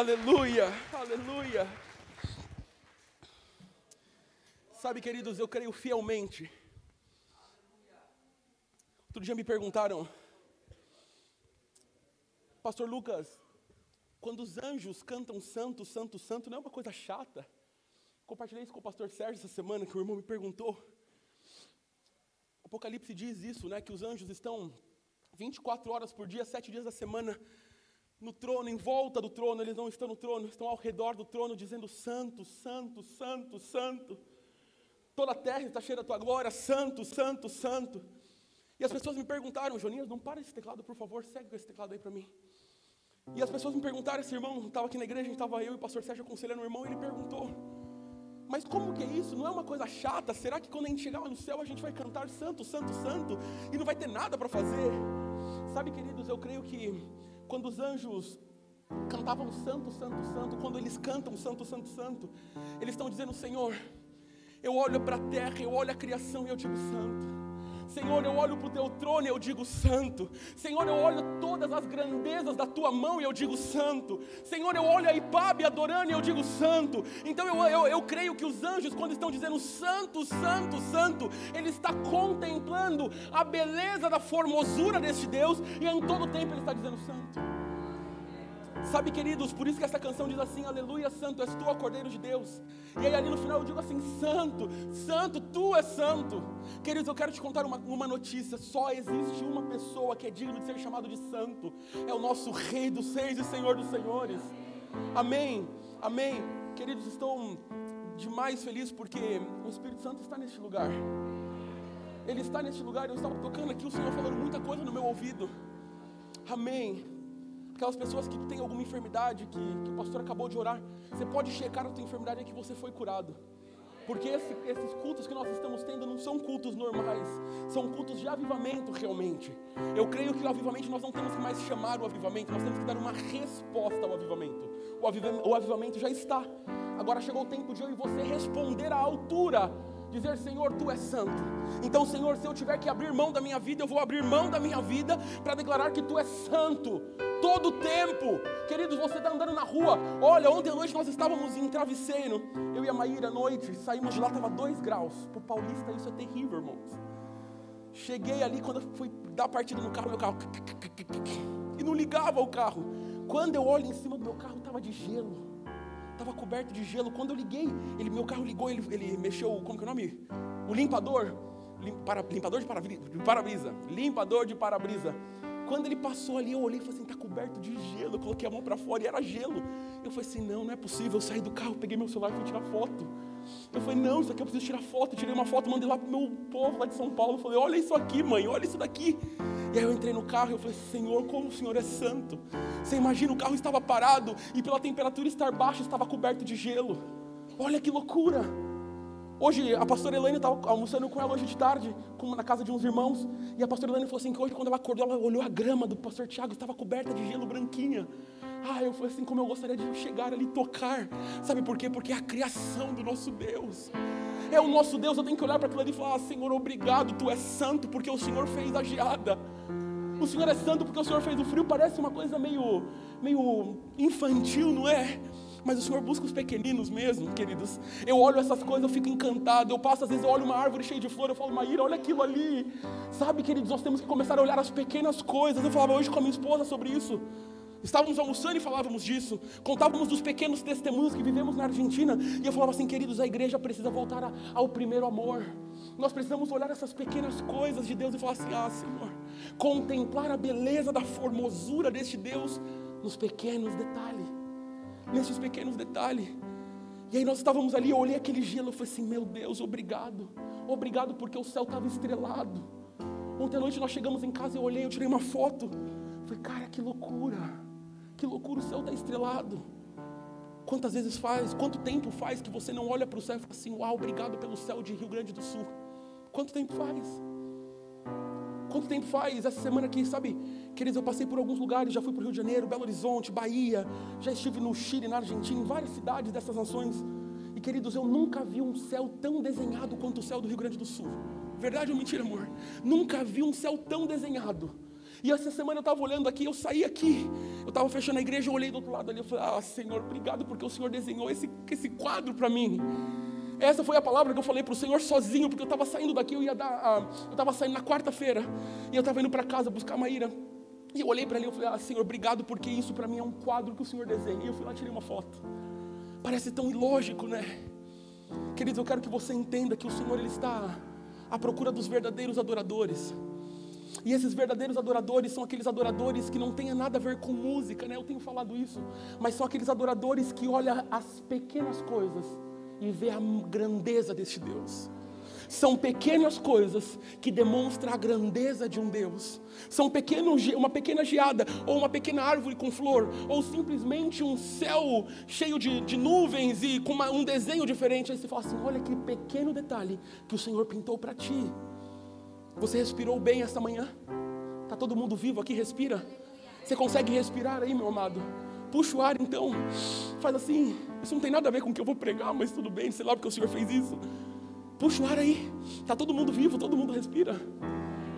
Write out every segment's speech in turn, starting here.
Aleluia, aleluia. Sabe, queridos, eu creio fielmente. Outro dia me perguntaram, Pastor Lucas, quando os anjos cantam santo, santo, santo, não é uma coisa chata? Compartilhei isso com o pastor Sérgio essa semana, que o irmão me perguntou. Apocalipse diz isso, né, que os anjos estão 24 horas por dia, 7 dias da semana, no trono, em volta do trono. Eles não estão no trono, estão ao redor do trono, dizendo santo, santo, santo, santo. Toda a terra está cheia da tua glória, santo, santo, santo. E as pessoas me perguntaram, Jonias, não para esse teclado, por favor, segue com esse teclado aí para mim. E as pessoas me perguntaram, esse irmão estava aqui na igreja, estava eu e o pastor Sérgio aconselhando o irmão, e ele perguntou, mas como que é isso? Não é uma coisa chata? Será que quando a gente chegar lá no céu, a gente vai cantar santo, santo, santo, e não vai ter nada para fazer? Sabe, queridos, eu creio que quando os anjos cantavam santo, santo, santo, quando eles cantam santo, santo, santo, eles estão dizendo, Senhor, eu olho para a terra, eu olho a criação e eu digo santo. Senhor, eu olho para o teu trono e eu digo santo. Senhor, eu olho todas as grandezas da tua mão e eu digo santo. Senhor, eu olho a Ipabe adorando e eu digo santo. Então eu creio que os anjos, quando estão dizendo santo, santo, santo, ele está contemplando a beleza da formosura deste Deus, e em todo tempo ele está dizendo santo. Sabe, queridos, por isso que essa canção diz assim, aleluia, santo és tu, ó Cordeiro de Deus. E aí ali no final eu digo assim, santo, santo, tu és santo. Queridos, eu quero te contar uma notícia, só existe uma pessoa que é digno de ser chamado de santo, é o nosso Rei dos Reis e Senhor dos Senhores. Amém, amém. Queridos, estou demais feliz porque o Espírito Santo está neste lugar. Ele está neste lugar, eu estava tocando aqui, o Senhor falando muita coisa no meu ouvido. Amém. Aquelas pessoas que têm alguma enfermidade, que o pastor acabou de orar, você pode checar a tua enfermidade e que você foi curado. Porque esses cultos que nós estamos tendo não são cultos normais, são cultos de avivamento realmente. Eu creio que o avivamento, nós não temos que mais chamar o avivamento, nós temos que dar uma resposta ao avivamento. O avivamento já está. Agora chegou o tempo de eu e você responder à altura. Dizer, Senhor, tu és santo. Então, Senhor, se eu tiver que abrir mão da minha vida, eu vou abrir mão da minha vida para declarar que tu és santo. Todo o tempo. Queridos, você está andando na rua. Olha, ontem à noite nós estávamos em Travesseiro. Eu e a Maíra à noite, saímos de lá, estava 2 graus. Para o paulista isso é terrível, irmãos. Cheguei ali, quando eu fui dar a partida no carro, meu carro e não ligava o carro. Quando eu olho em cima do meu carro, estava de gelo. Estava coberto de gelo. Quando eu liguei, meu carro ligou, ele mexeu, como que é o nome? O limpador. Limpador de para-brisa. Limpador de para-brisa. Quando ele passou ali, eu olhei e falei assim, está coberto de gelo. Eu coloquei a mão para fora e era gelo. Eu falei assim, não é possível. Eu saí do carro, peguei meu celular e fui tirar foto. Eu falei, não, isso aqui eu preciso tirar foto. Eu tirei uma foto, mandei lá pro meu povo lá de São Paulo. Eu falei, olha isso aqui, mãe, olha isso daqui. E aí eu entrei no carro e eu falei, Senhor, como o Senhor é santo. Você imagina, o carro estava parado e pela temperatura estar baixa, estava coberto de gelo. Olha que loucura. Hoje, a pastora Elaine estava almoçando com ela hoje de tarde, na casa de uns irmãos. E a pastora Elaine falou assim, que hoje quando ela acordou, ela olhou a grama do pastor Tiago, estava coberta de gelo branquinha. Eu falei assim, como eu gostaria de chegar ali e tocar. Sabe por quê? Porque é a criação do nosso Deus. É o nosso Deus, eu tenho que olhar para aquilo ali e falar, Senhor, obrigado, tu és santo, porque o Senhor fez a geada. O Senhor é santo porque o Senhor fez o frio. Parece uma coisa meio infantil, não é? Mas o Senhor busca os pequeninos mesmo, queridos. Eu olho essas coisas, eu fico encantado. Eu passo, às vezes eu olho uma árvore cheia de flor, eu falo, Maíra, olha aquilo ali. Sabe, queridos, nós temos que começar a olhar as pequenas coisas. Eu falava hoje com a minha esposa sobre isso. Estávamos almoçando e falávamos disso. Contávamos dos pequenos testemunhos que vivemos na Argentina. E eu falava assim, queridos, a igreja precisa voltar ao primeiro amor. Nós precisamos olhar essas pequenas coisas de Deus e falar assim, Senhor, contemplar a beleza da formosura deste Deus nos pequenos detalhes. Nesses pequenos detalhes. E aí nós estávamos ali, eu olhei aquele gelo, eu falei assim, meu Deus, obrigado. Obrigado porque o céu estava estrelado. Ontem à noite nós chegamos em casa, eu olhei, eu tirei uma foto. Falei, cara, que loucura. Que loucura, o céu está estrelado. Quantas vezes faz, quanto tempo faz que você não olha para o céu e fala assim, uau, obrigado pelo céu de Rio Grande do Sul. Quanto tempo faz? Quanto tempo faz? Essa semana aqui, sabe, queridos, eu passei por alguns lugares, já fui para o Rio de Janeiro, Belo Horizonte, Bahia, já estive no Chile, na Argentina, em várias cidades dessas nações. E queridos, eu nunca vi um céu tão desenhado quanto o céu do Rio Grande do Sul. Verdade ou mentira, amor? Nunca vi um céu tão desenhado. E essa semana eu estava olhando aqui, eu saí aqui, eu estava fechando a igreja, eu olhei do outro lado ali, eu falei, Senhor, obrigado porque o Senhor desenhou esse quadro para mim. Essa foi a palavra que eu falei para o Senhor sozinho, porque eu estava saindo daqui, eu estava saindo na quarta-feira, e eu estava indo para casa buscar a Maíra. E eu olhei para ele e falei, Senhor, obrigado porque isso para mim é um quadro que o Senhor desenha. E eu fui lá e tirei uma foto. Parece tão ilógico, né? Queridos, eu quero que você entenda que o Senhor, Ele está à procura dos verdadeiros adoradores. E esses verdadeiros adoradores são aqueles adoradores que não têm nada a ver com música, né? Eu tenho falado isso. Mas são aqueles adoradores que olham as pequenas coisas e vê a grandeza deste Deus. São pequenas coisas que demonstram a grandeza de um Deus. São uma pequena geada, ou uma pequena árvore com flor, ou simplesmente um céu cheio de nuvens e com um desenho diferente. Aí você fala assim, olha que pequeno detalhe que o Senhor pintou para ti. Você respirou bem esta manhã? Está todo mundo vivo aqui? Respira? Você consegue respirar aí, meu amado? Puxa o ar então, faz assim. Isso não tem nada a ver com o que eu vou pregar, mas tudo bem, sei lá porque o Senhor fez isso. Puxa o ar aí, está todo mundo vivo, todo mundo respira.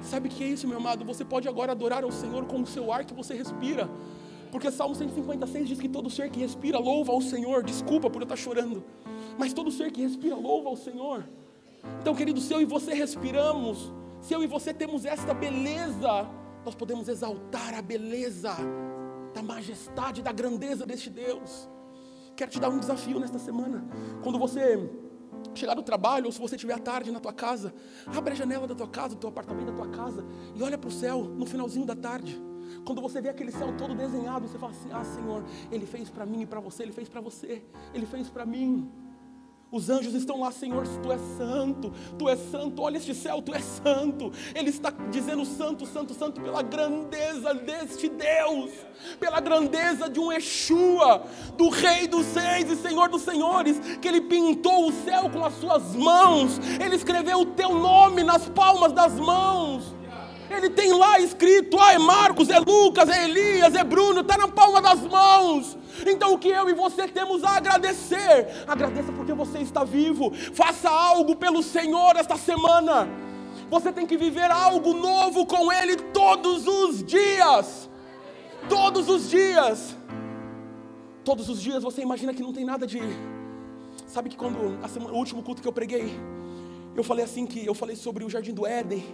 Sabe o que é isso, meu amado? Você pode agora adorar ao Senhor com o seu ar que você respira. Porque Salmo 156 diz que todo ser que respira louva ao Senhor. Desculpa por eu estar chorando, mas todo ser que respira louva ao Senhor. Então, querido, se eu e você respiramos, se eu e você temos esta beleza, nós podemos exaltar a beleza da majestade, da grandeza deste Deus. Quero te dar um desafio nesta semana. Quando você chegar do trabalho, ou se você estiver à tarde na tua casa, abre a janela da tua casa, do teu apartamento, da tua casa, e olha para o céu no finalzinho da tarde. Quando você vê aquele céu todo desenhado, você fala assim, Senhor, Ele fez para mim e para você, Ele fez para você, Ele fez para mim. Os anjos estão lá, Senhor, Tu és santo, olha este céu, Tu és santo. Ele está dizendo santo, santo, santo, pela grandeza deste Deus, pela grandeza de um Yeshua, do Rei dos Reis e Senhor dos Senhores, que Ele pintou o céu com as suas mãos, Ele escreveu o Teu nome nas palmas das mãos. Ele tem lá escrito, é Marcos, é Lucas, é Elias, é Bruno, está na palma das mãos. Então o que eu e você temos a agradecer? Agradeça porque você está vivo. Faça algo pelo Senhor esta semana. Você tem que viver algo novo com Ele todos os dias. Todos os dias. Todos os dias você imagina que não tem nada de... Sabe que quando o último culto que eu preguei, eu falei assim, que eu falei sobre o Jardim do Éden.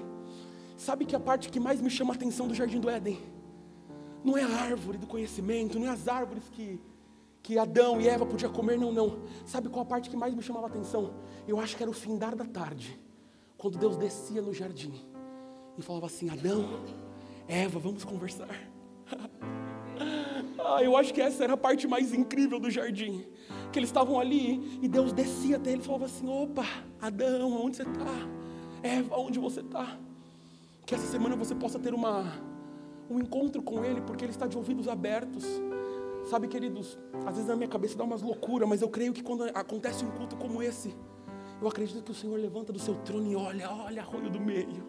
Sabe que a parte que mais me chama a atenção do Jardim do Éden não é a árvore do conhecimento, não é as árvores que Adão e Eva podiam comer, não. Sabe qual a parte que mais me chamava a atenção? Eu acho que era o findar da tarde, quando Deus descia no jardim e falava assim, Adão, Eva, vamos conversar. Eu acho que essa era a parte mais incrível do jardim, que eles estavam ali e Deus descia até ele e falava assim, opa, Adão, onde você está? Eva, onde você está? Que essa semana você possa ter um encontro com Ele, porque Ele está de ouvidos abertos. Sabe, queridos, às vezes na minha cabeça dá umas loucuras, mas eu creio que quando acontece um culto como esse, eu acredito que o Senhor levanta do seu trono e olha Arroio do Meio,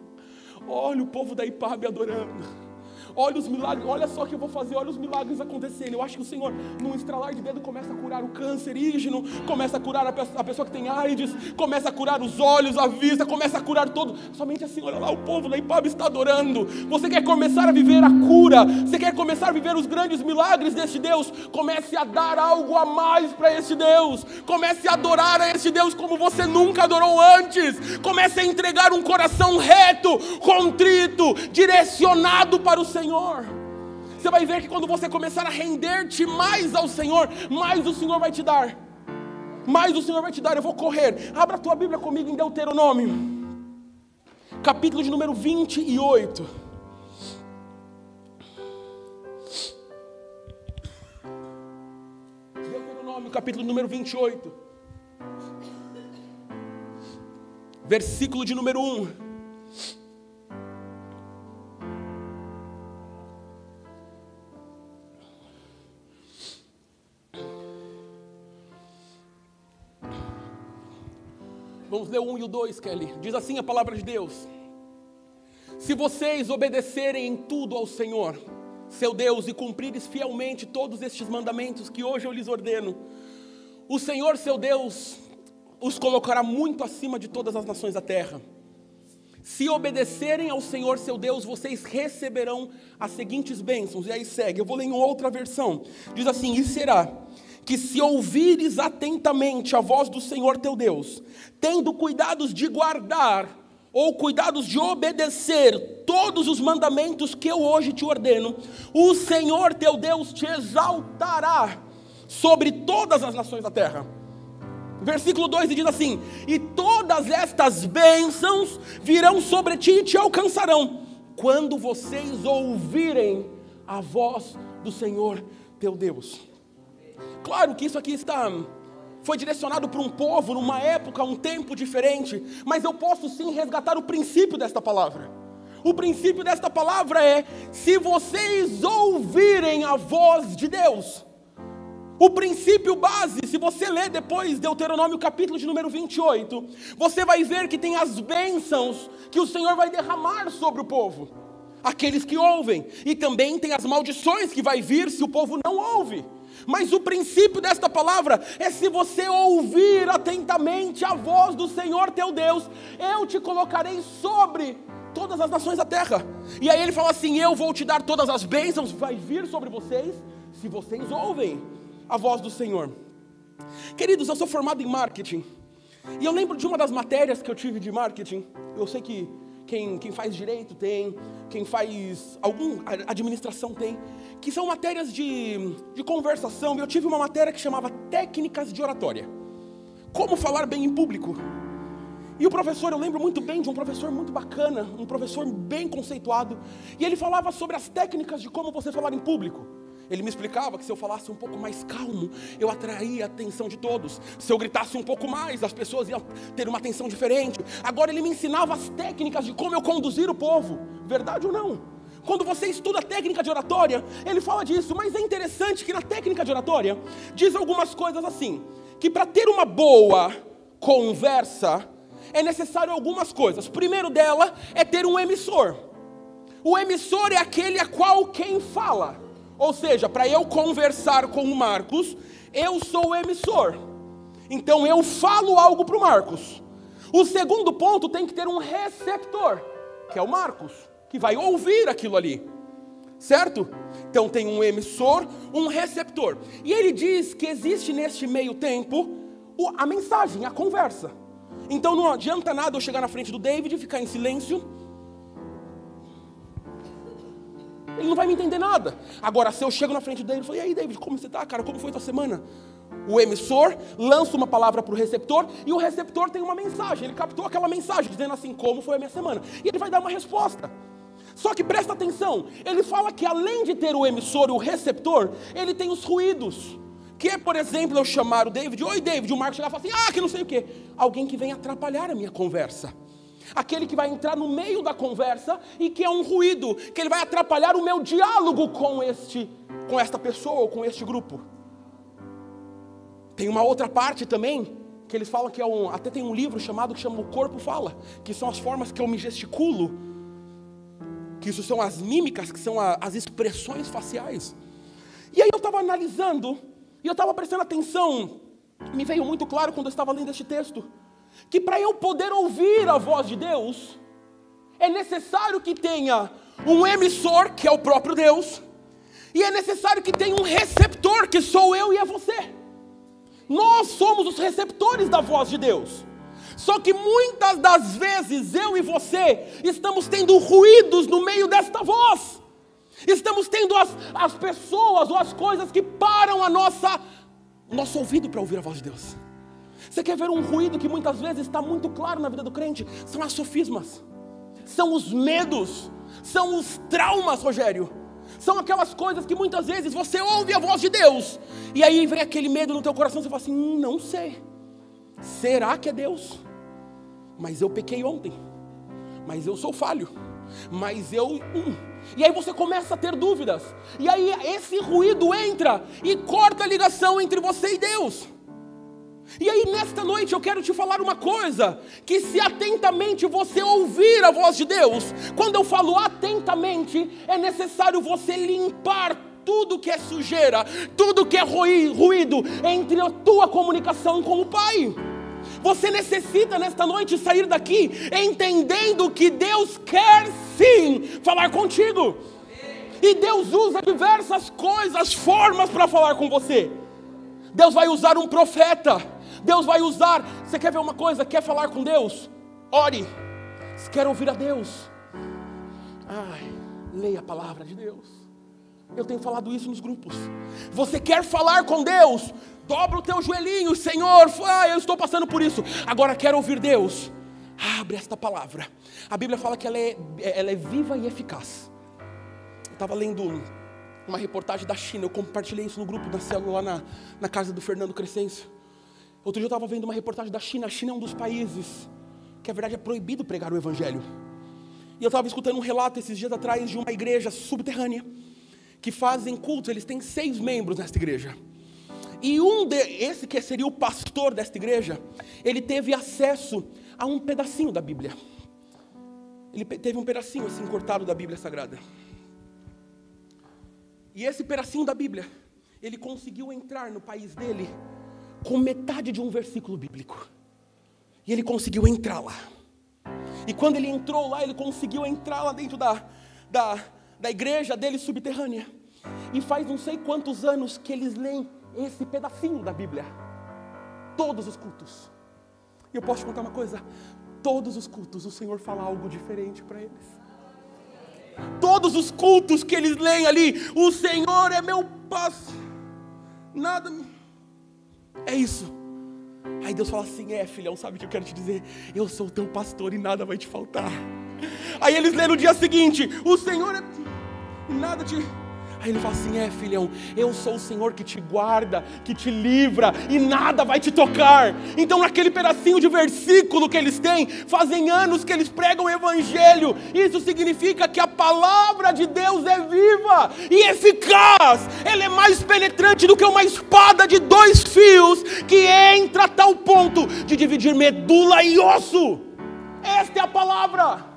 olha o povo da Ipabe adorando. Olha os milagres, olha só o que eu vou fazer, olha os milagres acontecendo. Eu acho que o Senhor, num estralar de dedo, começa a curar o cancerígeno, começa a curar a pessoa que tem AIDS, começa a curar os olhos, a vista, começa a curar todo. Somente assim, olha lá, o povo da Ipabe está adorando. Você quer começar a viver a cura, você quer começar a viver os grandes milagres deste Deus, comece a dar algo a mais para este Deus, comece a adorar a este Deus como você nunca adorou antes, comece a entregar um coração reto, contrito, direcionado para o Senhor. Você vai ver que quando você começar a render-te mais ao Senhor, mais o Senhor vai te dar. Mais o Senhor vai te dar. Eu vou correr. Abra a tua Bíblia comigo em Deuteronômio, capítulo de número 28. Deuteronômio, capítulo número 28. Versículo de número 1. Vamos ler o 1 e o 2, Kelly. Diz assim a palavra de Deus: se vocês obedecerem em tudo ao Senhor, seu Deus, e cumprires fielmente todos estes mandamentos que hoje eu lhes ordeno, o Senhor, seu Deus, os colocará muito acima de todas as nações da terra. se obedecerem ao Senhor seu Deus, vocês receberão as seguintes bênçãos. E aí segue, eu vou ler em outra versão. Diz assim: e será que se ouvires atentamente a voz do Senhor teu Deus, tendo cuidados de guardar, ou cuidados de obedecer todos os mandamentos que eu hoje te ordeno, o Senhor teu Deus te exaltará sobre todas as nações da terra. Versículo 2 diz assim: e todas estas bênçãos virão sobre ti e te alcançarão, quando vocês ouvirem a voz do Senhor teu Deus. Claro que isso aqui foi direcionado para um povo, numa época, um tempo diferente, mas eu posso sim resgatar o princípio desta palavra. O princípio desta palavra é: se vocês ouvirem a voz de Deus. O princípio base, se você ler depois Deuteronômio capítulo de número 28, você vai ver que tem as bênçãos que o Senhor vai derramar sobre o povo, aqueles que ouvem, e também tem as maldições que vai vir se o povo não ouve. Mas o princípio desta palavra é: se você ouvir atentamente a voz do Senhor teu Deus, eu te colocarei sobre todas as nações da terra. E aí ele fala assim: eu vou te dar todas as bênçãos, vai vir sobre vocês, se vocês ouvem a voz do Senhor. Queridos, eu sou formado em marketing, e eu lembro de uma das matérias que eu tive de marketing. Eu sei que quem faz direito tem, quem faz administração tem, que são matérias de conversação. Eu tive uma matéria que chamava técnicas de oratória, como falar bem em público. E o professor, eu lembro muito bem de um professor muito bacana, um professor bem conceituado, e ele falava sobre as técnicas de como você falar em público. Ele me explicava que se eu falasse um pouco mais calmo, eu atraía a atenção de todos. Se eu gritasse um pouco mais, as pessoas iam ter uma atenção diferente. Agora ele me ensinava as técnicas de como eu conduzir o povo. Verdade ou não? Quando você estuda a técnica de oratória, ele fala disso. Mas é interessante que na técnica de oratória, diz algumas coisas assim, que para ter uma boa conversa, é necessário algumas coisas. Primeiro dela é ter um emissor. O emissor é aquele a qual quem fala. Ou seja, para eu conversar com o Marcos, eu sou o emissor. Então eu falo algo para o Marcos. O segundo ponto, tem que ter um receptor, que é o Marcos, que vai ouvir aquilo ali. Certo? Então tem um emissor, um receptor. E ele diz que existe neste meio tempo a mensagem, a conversa. Então não adianta nada eu chegar na frente do David e ficar em silêncio. Ele não vai me entender nada. Agora, se eu chego na frente dele e falo: e aí, David, como você está, cara? Como foi a tua semana? O emissor lança uma palavra para o receptor, e o receptor tem uma mensagem. Ele captou aquela mensagem, dizendo assim: como foi a minha semana? E ele vai dar uma resposta. Só que presta atenção, ele fala que além de ter o emissor e o receptor, ele tem os ruídos. Que é, por exemplo, eu chamar o David: oi, David, o Marcos chegar e falar assim: que não sei o quê. Alguém que vem atrapalhar a minha conversa. Aquele que vai entrar no meio da conversa e que é um ruído, que ele vai atrapalhar o meu diálogo com esta pessoa ou com este grupo. Tem uma outra parte também, que eles falam que até tem um livro chamado, que chama O Corpo Fala, que são as formas que eu me gesticulo, que isso são as mímicas, que são as expressões faciais. E aí eu estava analisando, e eu estava prestando atenção, me veio muito claro quando eu estava lendo este texto, que para eu poder ouvir a voz de Deus, é necessário que tenha um emissor, que é o próprio Deus, e é necessário que tenha um receptor, que sou eu e é você. Nós somos os receptores da voz de Deus. Só que muitas das vezes, eu e você, estamos tendo ruídos no meio desta voz. Estamos tendo as pessoas ou as coisas que param o nosso ouvido para ouvir a voz de Deus. Você quer ver um ruído que muitas vezes está muito claro na vida do crente? São as sofismas, são os medos, são os traumas, Rogério. São aquelas coisas que muitas vezes você ouve a voz de Deus, e aí vem aquele medo no teu coração, você fala assim: não sei, será que é Deus? Mas eu pequei ontem, mas eu sou falho, mas e aí você começa a ter dúvidas, e aí esse ruído entra e corta a ligação entre você e Deus. E aí nesta noite eu quero te falar uma coisa, que se atentamente você ouvir a voz de Deus, quando eu falo atentamente, é necessário você limpar tudo que é sujeira, tudo que é ruído entre a tua comunicação com o Pai. Você necessita nesta noite sair daqui entendendo que Deus quer sim falar contigo. E Deus usa diversas coisas, formas para falar com você. Deus vai usar um profeta. Deus vai usar, você quer ver uma coisa? Quer falar com Deus? Ore. Se quer ouvir a Deus, leia a palavra de Deus. Eu tenho falado isso nos grupos. Você quer falar com Deus? Dobra o teu joelhinho, Senhor, eu estou passando por isso. Agora quero ouvir Deus. Abre esta palavra. A Bíblia fala que ela é viva e eficaz. Eu estava lendo uma reportagem da China. Eu compartilhei isso no grupo da célula lá na casa do Fernando Crescencio. Outro dia eu estava vendo uma reportagem da China. A China é um dos países que, na verdade, é proibido pregar o Evangelho. E eu estava escutando um relato esses dias atrás de uma igreja subterrânea que fazem cultos. Eles têm 6 membros nesta igreja. E esse que seria o pastor desta igreja, ele teve acesso a um pedacinho da Bíblia. Ele teve um pedacinho assim cortado da Bíblia Sagrada. E esse pedacinho da Bíblia, ele conseguiu entrar no país dele com metade de um versículo bíblico. E ele conseguiu entrar lá. E quando ele entrou lá, ele conseguiu entrar lá dentro da igreja dele subterrânea. E faz não sei quantos anos que eles leem esse pedacinho da Bíblia. Todos os cultos. E eu posso te contar uma coisa? Todos os cultos o Senhor fala algo diferente para eles. Todos os cultos que eles leem ali, o Senhor é meu pastor. Nada. É isso. Aí Deus fala assim, filhão, sabe o que eu quero te dizer? Eu sou o teu pastor e nada vai te faltar. Aí eles lêem no dia seguinte, o Senhor é... E nada te... Aí ele fala assim, filhão, eu sou o Senhor que te guarda, que te livra, e nada vai te tocar. Então naquele pedacinho de versículo que eles têm, fazem anos que eles pregam o Evangelho. Isso significa que a palavra de Deus é viva e eficaz. Ela é mais penetrante do que uma espada de 2 fios, que entra a tal ponto de dividir medula e osso. Esta é a palavra.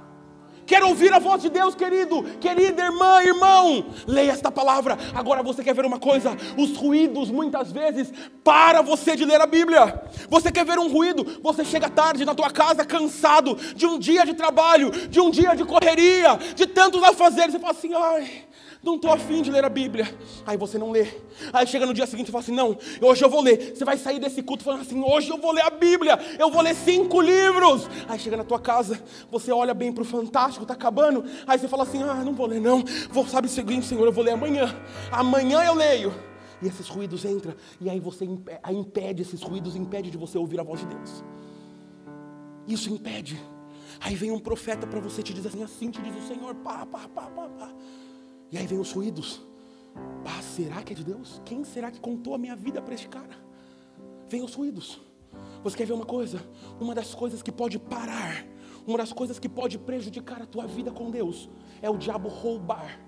Quero ouvir a voz de Deus, querido, querida irmã, irmão. Leia esta palavra. Agora você quer ver uma coisa? Os ruídos muitas vezes para você de ler a Bíblia. Você quer ver um ruído? Você chega tarde na tua casa cansado de um dia de trabalho, de um dia de correria, de tantos afazeres. Você fala assim, não estou afim de ler a Bíblia. Aí você não lê. Aí chega no dia seguinte e fala assim, não, hoje eu vou ler. Você vai sair desse culto falando assim, hoje eu vou ler a Bíblia. Eu vou ler 5 livros. Aí chega na tua casa, você olha bem para o Fantástico, está acabando. Aí você fala assim, não vou ler não. Sabe o seguinte, Senhor, eu vou ler amanhã. Amanhã eu leio. E esses ruídos entram. E aí você impede, esses ruídos impede de você ouvir a voz de Deus. Isso impede. Aí vem um profeta para você te dizer assim te diz o Senhor, pá. E aí vem os ruídos. Será que é de Deus? Quem será que contou a minha vida para este cara? Vem os ruídos. Você quer ver uma coisa? Uma das coisas que pode parar, uma das coisas que pode prejudicar a tua vida com Deus, é o diabo roubar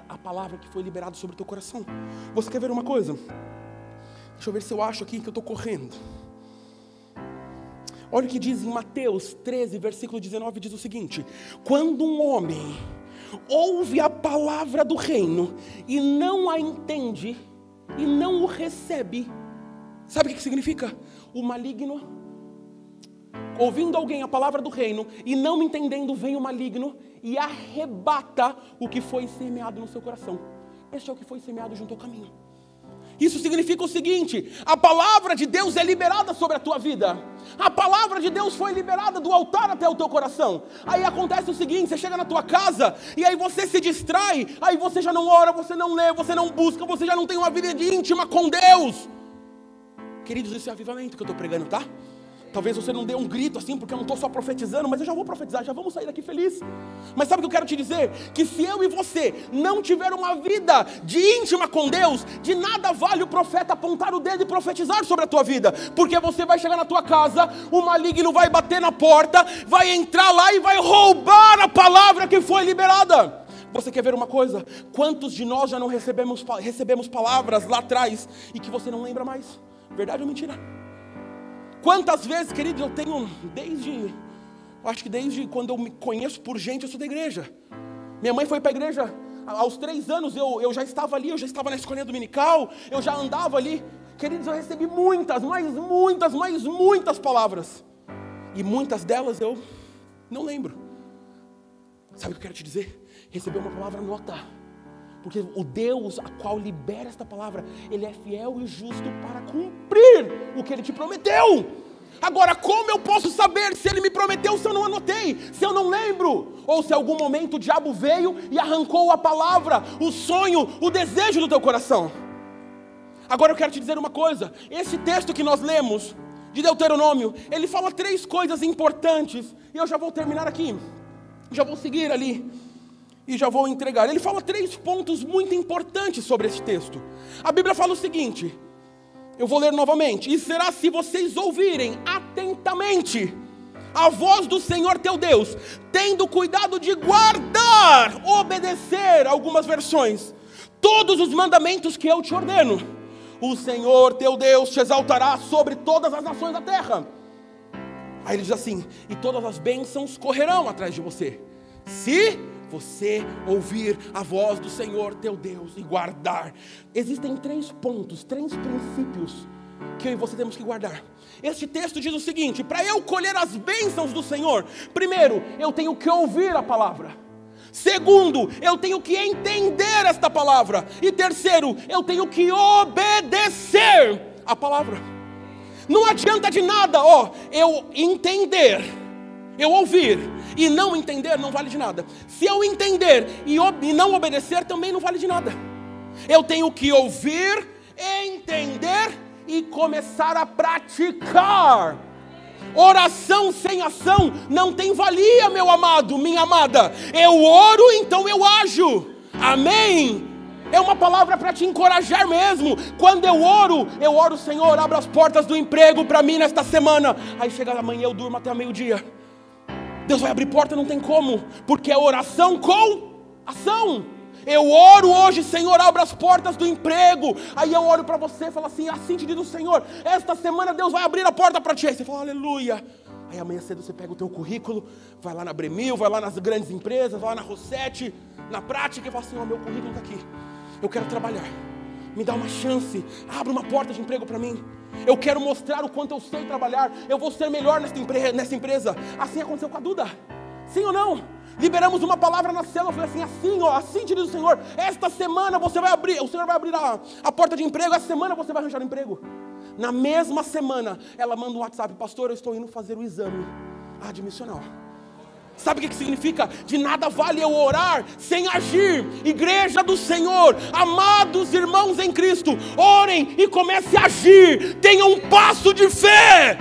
a palavra que foi liberada sobre o teu coração. Você quer ver uma coisa? Deixa eu ver se eu acho aqui que eu estou correndo. Olha o que diz em Mateus 13, versículo 19, diz o seguinte: quando um homem ouve a palavra do reino e não a entende e não o recebe, sabe o que significa? O maligno, ouvindo alguém a palavra do reino e não entendendo, vem o maligno e arrebata o que foi semeado no seu coração. Este é o que foi semeado junto ao caminho. Isso significa o seguinte: a palavra de Deus é liberada sobre a tua vida. A palavra de Deus foi liberada do altar até o teu coração. Aí acontece o seguinte: você chega na tua casa e aí você se distrai. Aí você já não ora, você não lê, você não busca, você já não tem uma vida íntima com Deus. Queridos, isso é avivamento que eu estou pregando, tá? Talvez você não dê um grito assim, porque eu não estou só profetizando, mas eu já vou profetizar, já vamos sair daqui feliz. Mas sabe o que eu quero te dizer? Que se eu e você não tiver uma vida de íntima com Deus, de nada vale o profeta apontar o dedo e profetizar sobre a tua vida. Porque você vai chegar na tua casa, o maligno vai bater na porta, vai entrar lá e vai roubar a palavra que foi liberada. Você quer ver uma coisa? Quantos de nós já não recebemos palavras lá atrás e que você não lembra mais? Verdade ou mentira? Quantas vezes, queridos, eu tenho desde quando eu me conheço por gente, eu sou da igreja. Minha mãe foi para a igreja aos 3 anos, eu já estava ali, eu já estava na escolinha dominical, eu já andava ali. Queridos, eu recebi muitas palavras. E muitas delas eu não lembro. Sabe o que eu quero te dizer? Receber uma palavra, anota. Porque o Deus a qual libera esta palavra, Ele é fiel e justo para cumprir o que Ele te prometeu. Agora, como eu posso saber se Ele me prometeu, se eu não anotei, se eu não lembro? Ou se em algum momento o diabo veio e arrancou a palavra, o sonho, o desejo do teu coração? Agora eu quero te dizer uma coisa. Esse texto que nós lemos, de Deuteronômio, ele fala 3 coisas importantes. E eu já vou terminar aqui. Já vou seguir ali. E já vou entregar. Ele fala 3 pontos muito importantes sobre esse texto. A Bíblia fala o seguinte. Eu vou ler novamente. E será se vocês ouvirem atentamente a voz do Senhor teu Deus, tendo cuidado de guardar, obedecer, algumas versões, todos os mandamentos que eu te ordeno, o Senhor teu Deus te exaltará sobre todas as nações da terra. Aí ele diz assim: e todas as bênçãos correrão atrás de você, se você ouvir a voz do Senhor teu Deus e guardar. Existem 3 pontos, 3 princípios que eu e você temos que guardar. Este texto diz o seguinte: para eu colher as bênçãos do Senhor, primeiro, eu tenho que ouvir a palavra. Segundo, eu tenho que entender esta palavra. E terceiro, eu tenho que obedecer a palavra. Não adianta de nada, eu entender, eu ouvir e não entender, não vale de nada. Se eu entender e não obedecer, também não vale de nada. Eu tenho que ouvir, entender e começar a praticar. Oração sem ação não tem valia, meu amado, minha amada. Eu oro, então eu ajo. Amém? É uma palavra para te encorajar mesmo. Quando eu oro, Senhor, abra as portas do emprego para mim nesta semana. Aí chega amanhã, eu durmo até meio-dia. Deus vai abrir porta, não tem como, porque é oração com ação. Eu oro hoje, Senhor, abra as portas do emprego. Aí eu olho para você e falo assim: assim te diz o Senhor, esta semana Deus vai abrir a porta para ti. Aí você fala: aleluia. Aí amanhã cedo você pega o teu currículo, vai lá na Bremil, vai lá nas grandes empresas, vai lá na Rossetti, na prática, e fala assim: meu currículo está aqui, eu quero trabalhar, me dá uma chance, abre uma porta de emprego para mim. Eu quero mostrar o quanto eu sei trabalhar, eu vou ser melhor nessa empresa. Assim aconteceu com a Duda, sim ou não? Liberamos uma palavra na célula, eu falei assim, assim te diz o Senhor, esta semana o Senhor vai abrir a porta de emprego, essa semana você vai arranjar um emprego. Na mesma semana, ela manda um WhatsApp: pastor, eu estou indo fazer o exame admissional. Sabe o que significa? De nada vale eu orar sem agir. Igreja do Senhor, amados irmãos em Cristo, orem e comece a agir, tenha um passo de fé.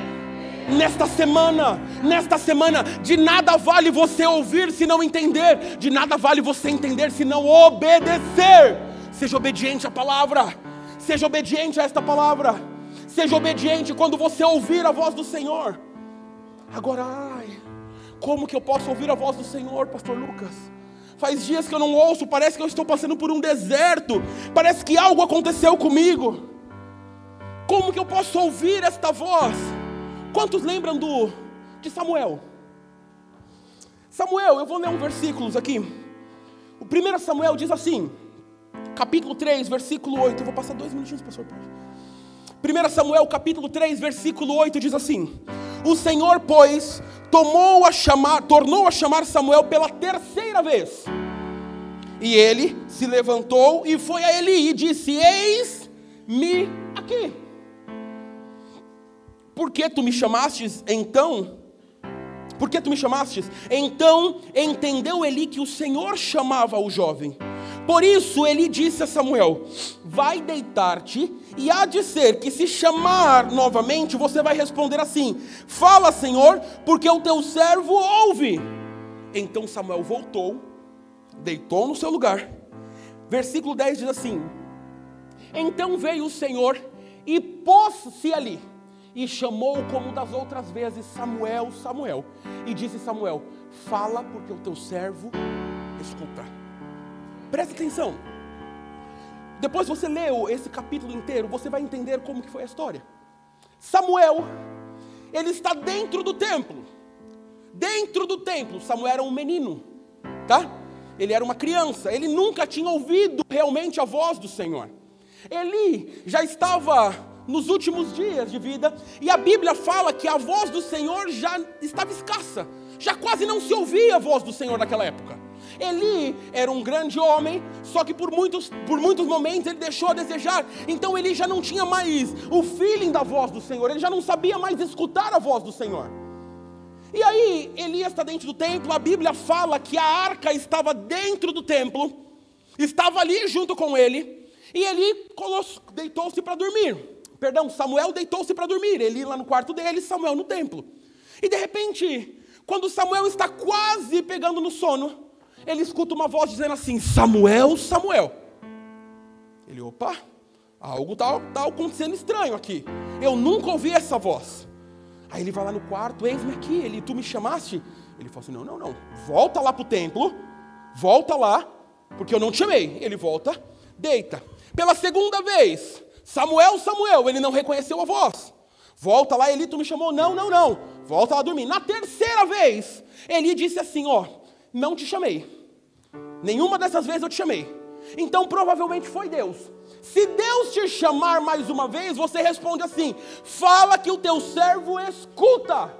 Nesta semana, de nada vale você ouvir se não entender, de nada vale você entender se não obedecer. Seja obediente à palavra, seja obediente a esta palavra, seja obediente quando você ouvir a voz do Senhor. Agora, como que eu posso ouvir a voz do Senhor, pastor Lucas? Faz dias que eu não ouço, parece que eu estou passando por um deserto, parece que algo aconteceu comigo. Como que eu posso ouvir esta voz? Quantos lembram de Samuel? Samuel, eu vou ler uns versículos aqui. O 1 Samuel diz assim, capítulo 3, versículo 8. Eu vou passar 2 minutinhos, pastor. 1 Samuel, capítulo 3, versículo 8 diz assim: o Senhor, pois, tornou a chamar Samuel pela 3ª vez. E ele se levantou e foi a Eli e disse: eis-me aqui. Por que tu me chamastes então? Por que tu me chamastes? Então entendeu Eli que o Senhor chamava o jovem. Por isso Eli disse a Samuel: vai deitar-te, e há de ser que se chamar novamente, você vai responder assim: fala, Senhor, porque o teu servo ouve. Então Samuel voltou, deitou no seu lugar. Versículo 10 diz assim: então veio o Senhor e pôs-se ali, e chamou como das outras vezes: Samuel, Samuel. E disse Samuel: fala, porque o teu servo escuta. Preste atenção. Depois você leu esse capítulo inteiro, você vai entender como que foi a história. Samuel, ele está dentro do templo. Dentro do templo. Samuel era um menino, tá? Ele era uma criança. Ele nunca tinha ouvido realmente a voz do Senhor. Eli já estava nos últimos dias de vida, e a Bíblia fala que a voz do Senhor já estava escassa, já quase não se ouvia a voz do Senhor naquela época. Eli era um grande homem, só que por muitos momentos ele deixou a desejar. Então Eli já não tinha mais o feeling da voz do Senhor, ele já não sabia mais escutar a voz do Senhor. E aí Elias está dentro do templo, a Bíblia fala que a arca estava dentro do templo, estava ali junto com ele, e Eli deitou-se para dormir. Samuel deitou-se para dormir, Eli lá no quarto dele, Samuel no templo. E de repente, quando Samuel está quase pegando no sono, ele escuta uma voz dizendo assim: Samuel, Samuel. Ele, opa, algo está acontecendo estranho aqui, eu nunca ouvi essa voz. Aí ele vai lá no quarto: eis-me aqui. Ele, tu me chamaste? Ele fala assim: não, volta lá para o templo, volta lá, porque eu não te chamei. Ele volta, deita. Pela segunda vez: Samuel, Samuel. Ele não reconheceu a voz. Volta lá, Eli, tu me chamou? Não, volta lá dormir. Na terceira vez, Eli disse assim: não te chamei, nenhuma dessas vezes eu te chamei. Então provavelmente foi Deus. Se Deus te chamar mais uma vez, você responde assim: fala que o teu servo escuta.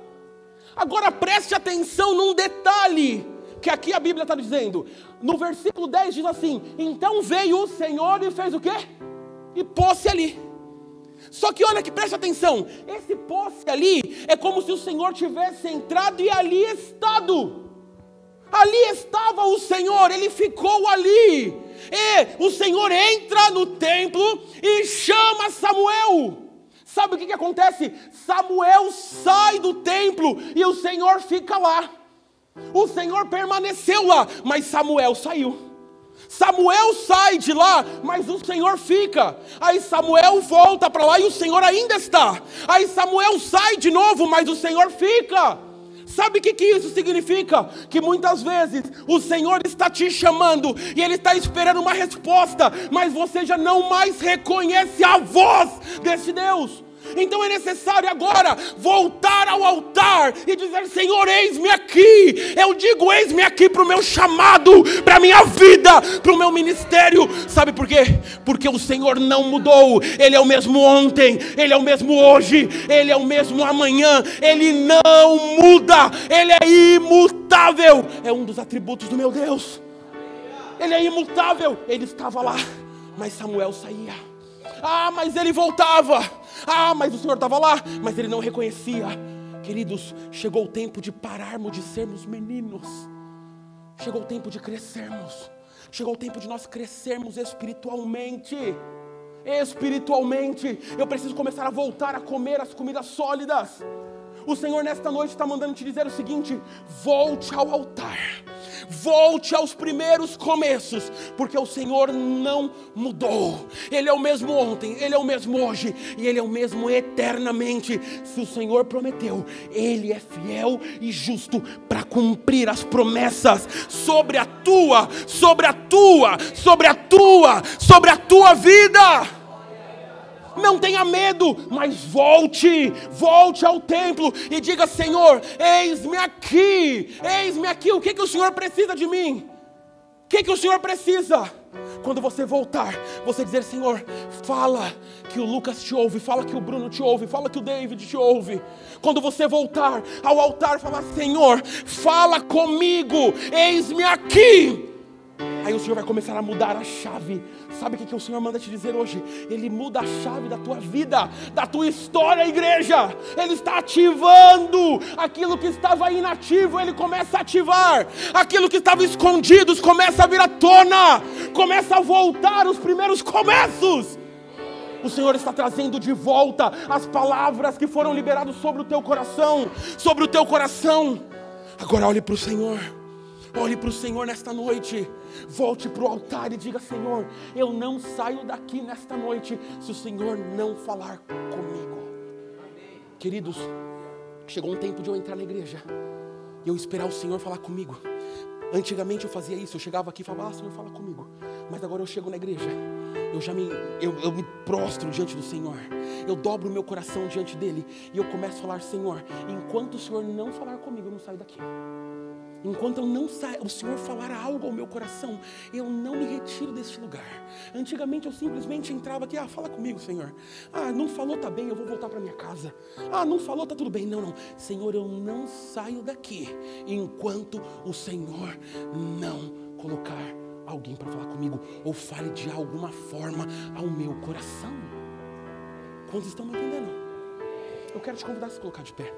Agora preste atenção num detalhe que aqui a Bíblia está dizendo. No versículo 10 diz assim: então veio o Senhor e fez o quê? E pôs-se ali. Só que olha que preste atenção, esse pôs-se ali é como se o Senhor tivesse entrado e ali estado. Ali estava o Senhor, ele ficou ali. E o Senhor entra no templo e chama Samuel. Sabe o que acontece? Samuel sai do templo e o Senhor fica lá. O Senhor permaneceu lá, mas Samuel saiu. Samuel sai de lá, mas o Senhor fica. Aí Samuel volta para lá e o Senhor ainda está. Aí Samuel sai de novo, mas o Senhor fica. Sabe o que isso significa? Que muitas vezes o Senhor está te chamando e Ele está esperando uma resposta, mas você já não mais reconhece a voz desse Deus. Então é necessário agora voltar ao altar e dizer: Senhor, eis-me aqui. Eu digo eis-me aqui para o meu chamado, para a minha vida, para o meu ministério. Sabe por quê? Porque o Senhor não mudou. Ele é o mesmo ontem, Ele é o mesmo hoje, Ele é o mesmo amanhã. Ele não muda, Ele é imutável. É um dos atributos do meu Deus. Ele é imutável. Ele estava lá, mas Samuel saía. Mas ele voltava. Mas o Senhor estava lá, mas ele não reconhecia. Queridos, chegou o tempo de pararmos de sermos meninos. Chegou o tempo de crescermos. Chegou o tempo de nós crescermos espiritualmente. Eu preciso começar a voltar a comer as comidas sólidas. O Senhor nesta noite está mandando te dizer o seguinte: volte ao altar, volte aos primeiros começos, porque o Senhor não mudou. Ele é o mesmo ontem, Ele é o mesmo hoje e Ele é o mesmo eternamente. Se o Senhor prometeu, Ele é fiel e justo para cumprir as promessas sobre a tua vida. Não tenha medo, mas volte ao templo e diga: Senhor, eis-me aqui. O que o Senhor precisa de mim? O que o Senhor precisa? Quando você voltar, você dizer: Senhor, fala que o Lucas te ouve, fala que o Bruno te ouve, fala que o David te ouve. Quando você voltar ao altar, falar: Senhor, fala comigo, eis-me aqui. Aí o Senhor vai começar a mudar a chave. Sabe o que o Senhor manda te dizer hoje? Ele muda a chave da tua vida, da tua história, igreja. Ele está ativando aquilo que estava inativo. Ele começa a ativar aquilo que estava escondido, começa a vir à tona, começa a voltar os primeiros começos. O Senhor está trazendo de volta as palavras que foram liberadas sobre o teu coração, Agora olhe para o Senhor. Olhe para o Senhor nesta noite. Volte para o altar e diga: Senhor, eu não saio daqui nesta noite se o Senhor não falar comigo. Amém. Queridos, chegou um tempo de eu entrar na igreja e eu esperar o Senhor falar comigo. Antigamente eu fazia isso, eu chegava aqui e falava: Senhor, fala comigo. Mas agora eu chego na igreja, eu me prostro diante do Senhor, eu dobro o meu coração diante dele e eu começo a falar: Senhor, enquanto o Senhor não falar comigo, eu não saio daqui. Enquanto eu não sair, o Senhor falar algo ao meu coração, eu não me retiro deste lugar. Antigamente eu simplesmente entrava aqui, fala comigo, Senhor. Não falou, tá bem, eu vou voltar para minha casa. Não falou, tá tudo bem. Não, Senhor, eu não saio daqui enquanto o Senhor não colocar alguém para falar comigo, ou fale de alguma forma ao meu coração. Quantos estão me entendendo? Eu quero te convidar a se colocar de pé.